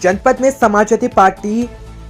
जनपद में समाजवादी पार्टी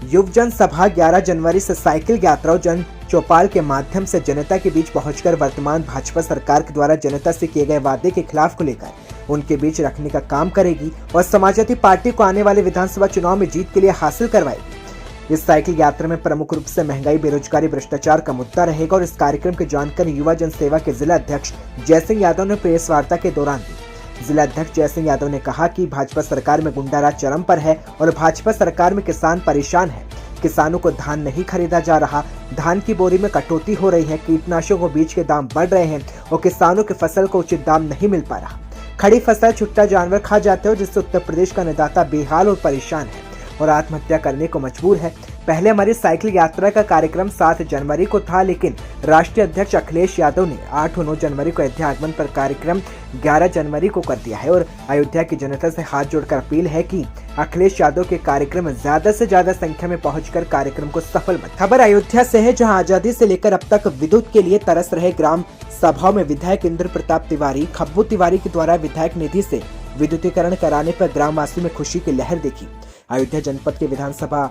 युवजन सभा 11 जनवरी से साइकिल यात्रा और जन चौपाल के माध्यम से जनता के बीच पहुंचकर वर्तमान भाजपा सरकार के द्वारा जनता से किए गए वादे के खिलाफ को लेकर उनके बीच रखने का काम करेगी और समाजवादी पार्टी को आने वाले विधानसभा चुनाव में जीत के लिए हासिल करवाएगी। इस साइकिल यात्रा में प्रमुख रूप से महंगाई, बेरोजगारी, भ्रष्टाचार का मुद्दा रहेगा और इस कार्यक्रम की जानकारी युवा जन सेवा के जिला अध्यक्ष जयसिंह यादव ने प्रेस वार्ता के दौरान दी। जिला अध्यक्ष जयसिंह यादव ने कहा कि भाजपा सरकार में गुंडाराज चरम पर है और भाजपा सरकार में किसान परेशान है। किसानों को धान नहीं खरीदा जा रहा, धान की बोरी में कटौती हो रही है, कीटनाशकों बीज के दाम बढ़ रहे हैं और किसानों की फसल को उचित दाम नहीं मिल पा रहा। खड़ी फसल छुट्टा जानवर खा जाते हो, जिससे उत्तर प्रदेश का अन्नदाता बेहाल और परेशान है और आत्महत्या करने को मजबूर है। पहले हमारी साइकिल यात्रा का कार्यक्रम 7 जनवरी को था, लेकिन राष्ट्रीय अध्यक्ष अखिलेश यादव ने 8 और 9 जनवरी को अयोध्या आगमन पर कार्यक्रम 11 जनवरी को कर दिया है और अयोध्या की जनता से हाथ जोड़कर अपील है कि अखिलेश यादव के कार्यक्रम में ज्यादा से ज्यादा संख्या में पहुंचकर कार्यक्रम को सफल बनाएं। खबर अयोध्या से है, जहां आजादी से लेकर अब तक विद्युत के लिए तरस रहे ग्राम सभाओं में विधायक इंद्र प्रताप तिवारी, खब्बू तिवारी के द्वारा विधायक निधि से विद्युतीकरण कराने पर ग्रामवासियों में खुशी की लहर देखी। अयोध्या जनपद के विधानसभा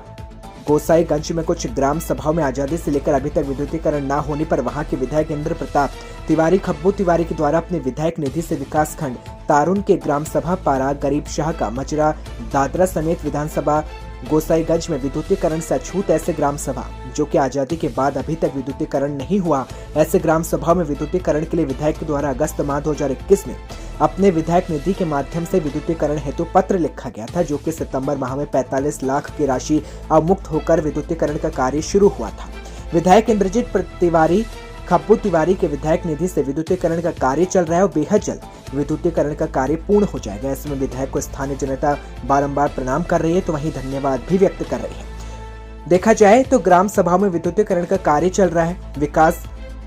गोसाईगंज में कुछ ग्राम सभाओं में आजादी से लेकर अभी तक विद्युतीकरण न होने पर वहां के विधायक इंद्र प्रताप तिवारी, खब्बू तिवारी के द्वारा अपने विधायक निधि से विकास खंड तारुन के ग्राम सभा पारा, गरीब शाह का मजरा, दादरा समेत विधानसभा गोसाईगंज में विद्युतीकरण से अछूत ऐसे ग्राम सभा जो कि आजादी के बाद अभी तक विद्युतीकरण नहीं हुआ, ऐसे ग्राम सभा में विद्युतीकरण के लिए विधायक के द्वारा अगस्त माह 2021 में अपने विधायक निधि के माध्यम से विद्युतीकरण हेतु पत्र लिखा गया था, जो कि सितंबर माह में 45 लाख की राशि अवमुक्त होकर विद्युतीकरण का कार्य शुरू हुआ था। विधायक इंद्रजीत तिवारी, खब्बू तिवारी के विधायक निधि से विद्युतीकरण का कार्य चल रहा है और बेहद जल्द विद्युतीकरण का कार्य पूर्ण हो जाएगा। ऐसे में विधायक को स्थानीय जनता बारंबार प्रणाम कर रही है, तो वहीं धन्यवाद भी व्यक्त कर रही है। देखा जाए तो ग्राम सभाओं में विद्युतीकरण का कार्य चल रहा है। विकास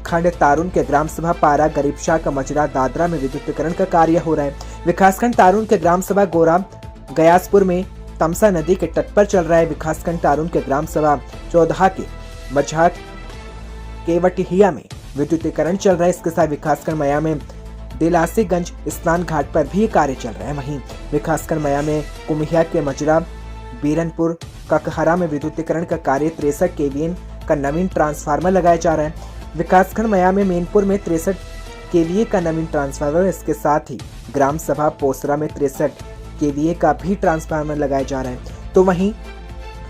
खंड तारुन के ग्राम सभा पारा, गरीब शाह का मजरा, दादरा में विद्युतीकरण का कार्य हो रहा है। विकासखंड तारुन के ग्राम सभा गोरा गयासपुर में तमसा नदी के तट पर चल रहा है। विकासखंड तारुन के ग्राम सभा चौदहा के मझा केवटिया में विद्युतीकरण चल रहा है। इसके साथ विकासखंड मया में दिलासीगंज स्नान घाट पर भी कार्य चल रहा है। वहीं विकासखंड मया में कुमिया के मजरा, बीरनपुर ककहरा में विद्युतीकरण का कार्य 63 केवीए का नवीन ट्रांसफार्मर लगाया जा रहा है। विकासखंड मया में मेनपुर में 63 केवीए का नवीन ट्रांसफार्मर, इसके साथ ही ग्राम सभा पोसरा में 63 केवीए का भी ट्रांसफार्मर लगाया जा रहा है। तो वहीं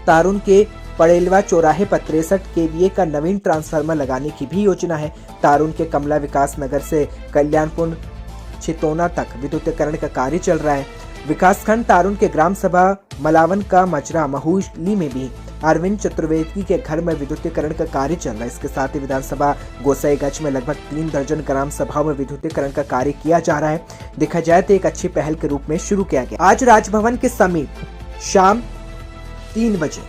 तारुन के पड़ेलवा चौराहे पर 63 केवीए का नवीन ट्रांसफार्मर लगाने की भी योजना है। तारुन के कमला विकास नगर से कल्याणपुर छितौना तक विद्युतीकरण का कार्य चल रहा है। विकासखंड तारुन के ग्राम सभा मलावन का मजरा महुली में भी अरविंद चतुर्वेदी के घर में विद्युतीकरण का कार्य चल रहा है। इसके साथ ही विधानसभा गोसाईगंज में लगभग 3 दर्जन ग्राम सभाओं में विद्युतीकरण का कार्य किया जा रहा है। देखा जाए तो एक अच्छी पहल के रूप में शुरू किया गया। आज राजभवन के समीप शाम 3 बजे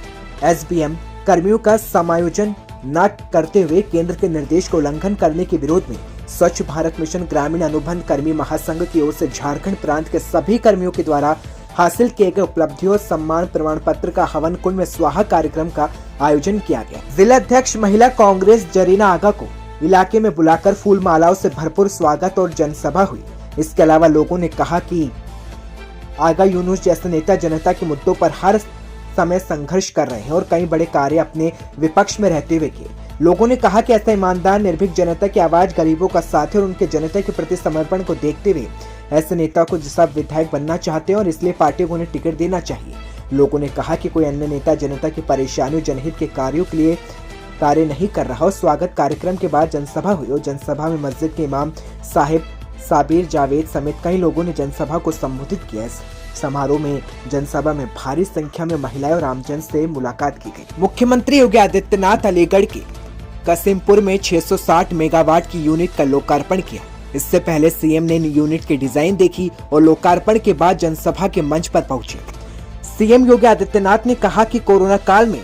एसबीएम कर्मियों का समायोजन न करते हुए केंद्र के निर्देश को उल्लंघन करने के विरोध में स्वच्छ भारत मिशन ग्रामीण अनुबंध कर्मी महासंघ की ओर से झारखंड प्रांत के सभी कर्मियों के द्वारा हासिल किए गए उपलब्धियों और सम्मान प्रमाण पत्र का हवन कुंड में स्वाहा कार्यक्रम का आयोजन किया गया। जिला अध्यक्ष महिला कांग्रेस जरीना आगा को इलाके में बुलाकर फूल मालाओं से भरपूर स्वागत और जनसभा हुई। इसके अलावा लोगों ने कहा कि आगा यूनुस जैसे नेता जनता के मुद्दों पर हर समय संघर्ष कर रहे हैं और कई बड़े कार्य अपने विपक्ष में रहते हुए किए। लोगों ने कहा कि ऐसा ईमानदार, निर्भीक जनता की आवाज, गरीबों का साथी और उनके जनता के प्रति समर्पण को देखते हुए ऐसे नेता को सब विधायक बनना चाहते हैं और इसलिए पार्टी को उन्हें टिकट देना चाहिए। लोगों ने कहा कि कोई अन्य नेता जनता की परेशानियों, जनहित के कार्यों के लिए कार्य नहीं कर रहा और स्वागत कार्यक्रम के बाद जनसभा हुई और जनसभा में मस्जिद के इमाम साहिब साबिर जावेद समेत कई लोगों ने जनसभा को संबोधित किया। समारोह में जनसभा में भारी संख्या में महिलाएं और आमजन से मुलाकात की गई। मुख्यमंत्री योगी आदित्यनाथ अलीगढ़ के कसिमपुर में 660 मेगावाट की यूनिट का लोकार्पण किया। इससे पहले सीएम ने यूनिट की डिजाइन देखी और लोकार्पण के बाद जनसभा के मंच पर पहुंचे। सीएम योगी आदित्यनाथ ने कहा कि कोरोना काल में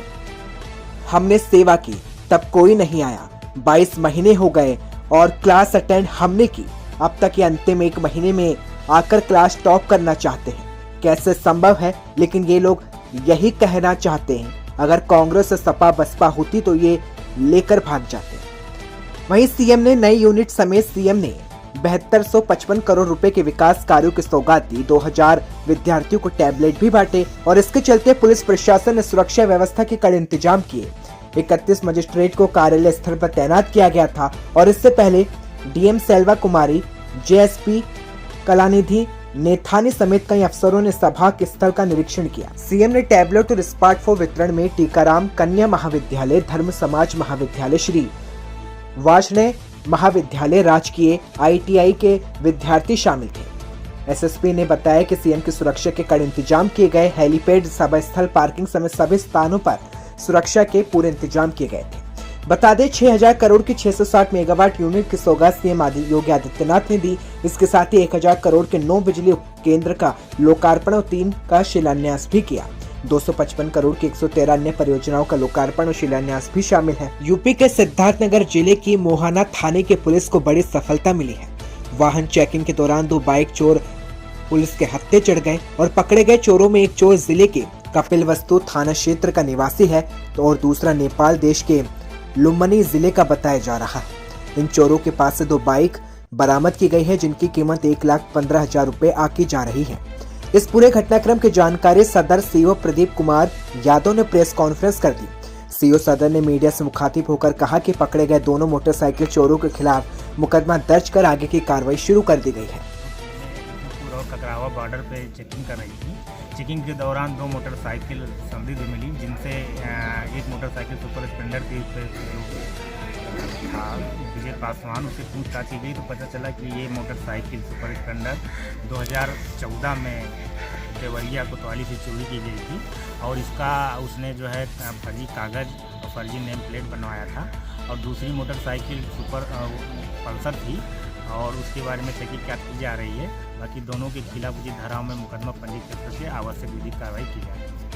हमने सेवा की, तब कोई नहीं आया। 22 महीने हो गए और क्लास अटेंड हमने की, अब तक ये अंतिम 1 महीने में आकर क्लास टॉप करना चाहते हैं। कैसे संभव है? लेकिन ये लोग यही कहना चाहते हैं। अगर कांग्रेस सपा बसपा होती तो ये लेकर भाग जाते। वहीं सीएम ने नई यूनिट समेत सीएम ने 7255 करोड़ रुपए के विकास कार्यों की सौगात दी, 2000 विद्यार्थियों को टैबलेट भी बांटे और इसके चलते पुलिस प्रशासन ने सुरक्षा व्यवस्था के कड़े इंतजाम किए। 31 मजिस्ट्रेट को कार्यालय स्थल पर तैनात किया गया था और इससे पहले डीएम सेल्वा कुमारी, जेएसपी कलानिधि नेथानी समेत कई अफसरों ने सभा के स्थल का निरीक्षण किया। सीएम ने टैबलेट और स्मार्टफोन वितरण में टीकाराम कन्या महाविद्यालय, धर्म समाज महाविद्यालय, श्री वार्ष्णेय महाविद्यालय, राजकीय आईटीआई के विद्यार्थी शामिल थे। एसएसपी ने बताया कि सीएम की सुरक्षा के कड़े इंतजाम किए गए। हेलीपैड, सभा स्थल, पार्किंग समेत सभी स्थानों पर सुरक्षा के पूरे इंतजाम किए गए थे। बता दें 6000 करोड़ की 660 मेगावाट यूनिट की सौगात सीएम योगी आदित्यनाथ ने दी। इसके साथ ही 1000 करोड़ के 9 बिजली केंद्र का लोकार्पण और 3 का शिलान्यास भी किया। 255 करोड़ की 113 अन्य परियोजनाओं का लोकार्पण और शिलान्यास भी शामिल है। यूपी के सिद्धार्थनगर जिले की मोहाना थाने की पुलिस को बड़ी सफलता मिली है। वाहन चेकिंग के दौरान 2 बाइक चोर पुलिस के हत्थे चढ़ गए और पकड़े गए चोरों में एक चोर जिले के कपिलवस्तु थाना क्षेत्र का निवासी है तो और दूसरा नेपाल देश के लुम्बिनी जिले का बताया जा रहा है। इन चोरों के पास से 2 बाइक बरामद की गई है जिनकी कीमत 1,15,000 रुपए आकी जा रही है। इस पूरे घटनाक्रम की जानकारी सदर सीओ प्रदीप कुमार यादव ने प्रेस कॉन्फ्रेंस कर दी। सीओ सदर ने मीडिया से मुखातिब होकर कहा कि पकड़े गए दोनों मोटरसाइकिल चोरों के खिलाफ मुकदमा दर्ज कर आगे की कार्रवाई शुरू कर दी गई है। ककरावा बॉर्डर पे चेकिंग कर रही थी। चेकिंग के दौरान 2 मोटरसाइकिल संदिग्ध मिली, जिनसे एक मोटरसाइकिल सुपर स्प्लेंडर थी, था विजय पासवान। उससे पूछताछ की गई तो पता चला कि ये मोटरसाइकिल सुपर स्प्लेंडर 2014 में देवरिया कोतवाली से चोरी की गई थी और इसका उसने जो है फर्जी कागज़ और फर्जी नेम प्लेट बनवाया था। और दूसरी मोटरसाइकिल सुपर पल्सर थी और उसके बारे में तहकीकात की जा रही है। बाकी दोनों के खिलाफ उचित धाराओं में मुकदमा पंजीकृत करके आवश्यक विधिक कार्रवाई की जाएगी।